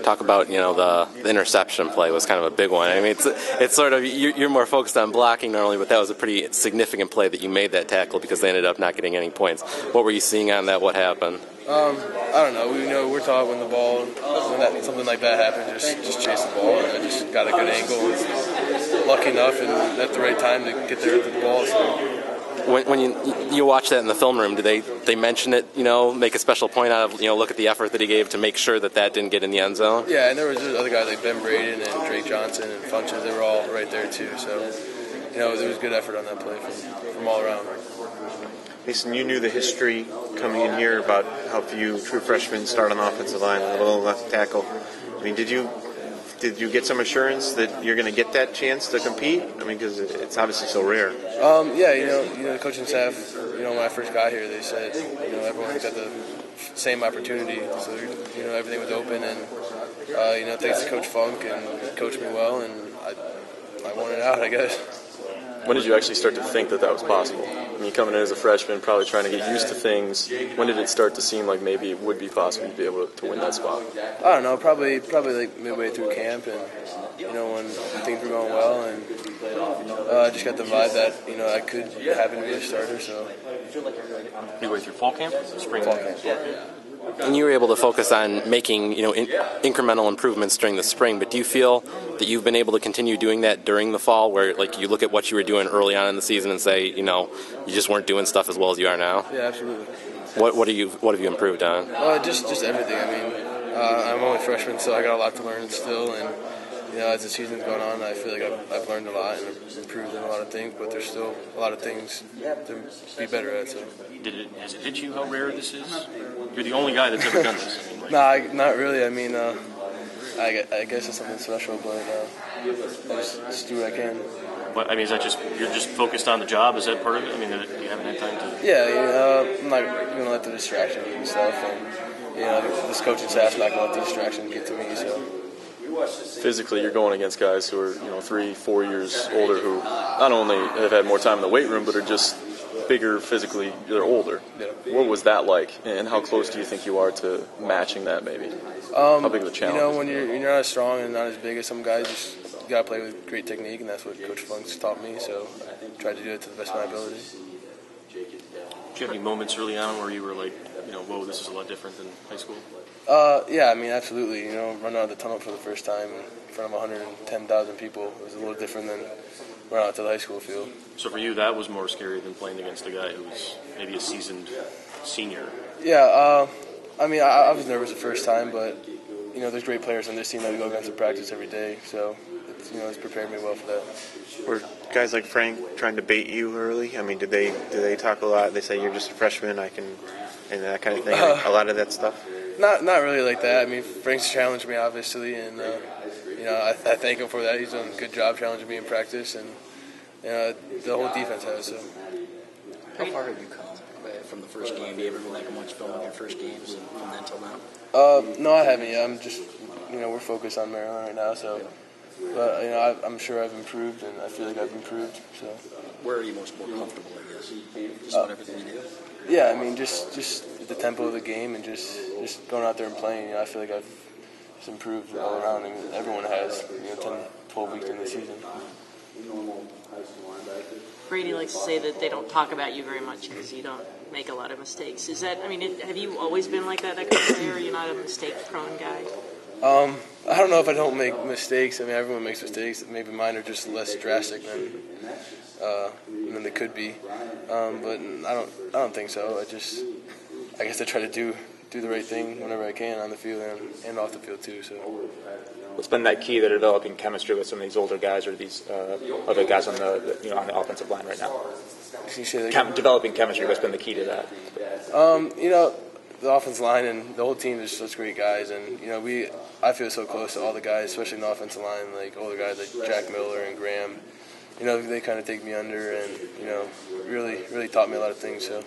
Talk about, the interception play was kind of a big one. I mean, it's sort of, you're more focused on blocking normally, but that was a pretty significant play that you made that tackle because they ended up not getting any points. What were you seeing on that? What happened? I don't know. We're taught when something like that happens, just chase the ball. And I just got a good angle and lucky enough and at the right time to get there to the ball. So. When you watch that in the film room, do they mention it? Make a special point out of look at the effort that he gave to make sure that didn't get in the end zone. Yeah, and there was other guys like Ben Braden and Drake Johnson and Funches. They were all right there too. So there was good effort on that play from all around. Mason, you knew the history coming in here about how few true freshmen start on the offensive line, let alone left tackle. I mean, did you get some assurance that you're going to get that chance to compete? I mean, because it's obviously so rare. The coaching staff, when I first got here, they said, everyone's got the same opportunity. So, everything was open, and thanks to Coach Funk, and he coached me well, and I won it out, I guess. When did you actually start to think that was possible? I mean, coming in as a freshman, probably trying to get used to things. When did it start to seem like maybe it would be possible to be able to win that spot? I don't know, probably like midway through camp, and when things were going well, and I just got the vibe that I could happen to be a starter. So midway through fall camp, spring camp. Yeah. And you were able to focus on making incremental improvements during the spring, but do you feel that you've been able to continue doing that during the fall, where you look at what you were doing early on in the season and say you just weren't doing stuff as well as you are now? Yeah, absolutely. What have you improved on? Just everything. I mean, I'm only a freshman, so I got a lot to learn still, and as the season's going on, I feel like I've learned a lot and improved in a lot of things, but there's still a lot of things to be better at. So. Has it hit you how rare this is? You're the only guy that's ever done this. Not really. I mean, I guess it's something special, but I just do what I can. But I mean, is that you're just focused on the job? Is that part of it? I mean, you haven't had time to. Yeah, I'm not going to let the distractions and stuff, and this coaching staff's not going to let the distractions get to me. So. Physically, you're going against guys who are 3-4 years older, who not only have had more time in the weight room, but are just bigger physically. They're older. Yeah. What was that like, and how close do you think you are to matching that? Maybe. How big of a challenge? When you're not as strong and not as big as some guys, you gotta play with great technique, and that's what Coach Funk's taught me. So I tried to do it to the best of my ability. Did you have any moments early on where you were like, whoa, this is a lot different than high school? Yeah, I mean, absolutely. Running out of the tunnel for the first time in front of 110,000 people was a little different than running out to the high school field. So for you, that was more scary than playing against a guy who was maybe a seasoned senior. Yeah, I mean, I was nervous the first time, but there's great players on this team that we go against in practice every day, so it's prepared me well for that. Were guys like Frank trying to bait you early? I mean, did they talk a lot? They say you're just a freshman, and that kind of thing. A lot of that stuff. Not really like that. I mean, Frank's challenged me obviously, and I thank him for that. He's done a good job challenging me in practice, and the whole defense has. So. How far have you come from the first game? Do you ever like much film of your first games from then till now? No, I haven't yet. I'm just we're focused on Maryland right now, so. But I'm sure I've improved, and I feel like I've improved. So. Where are you more comfortable? I guess just about everything you do. Yeah, I mean, just the tempo of the game and just going out there and playing. I feel like I've just improved all around, and everyone has. 10, 12 weeks in the season. Brady likes to say that they don't talk about you very much because you don't make a lot of mistakes. Is that? I mean, have you always been like that kind of player? You're not a mistake-prone guy. I don't know if I don't make mistakes. I mean, everyone makes mistakes. Maybe mine are just less drastic than they could be. But I don't think so. I guess I try to do the right thing whenever I can on the field and off the field too. So. What's been that key to developing chemistry with some of these older guys or these other guys on the on the offensive line right now? Can you say that developing chemistry. What's been the key to that? The offensive line and the whole team is such great guys, and I feel so close to all the guys, especially in the offensive line, like older guys like Jack Miller and Graham. They kind of take me under and really taught me a lot of things. So.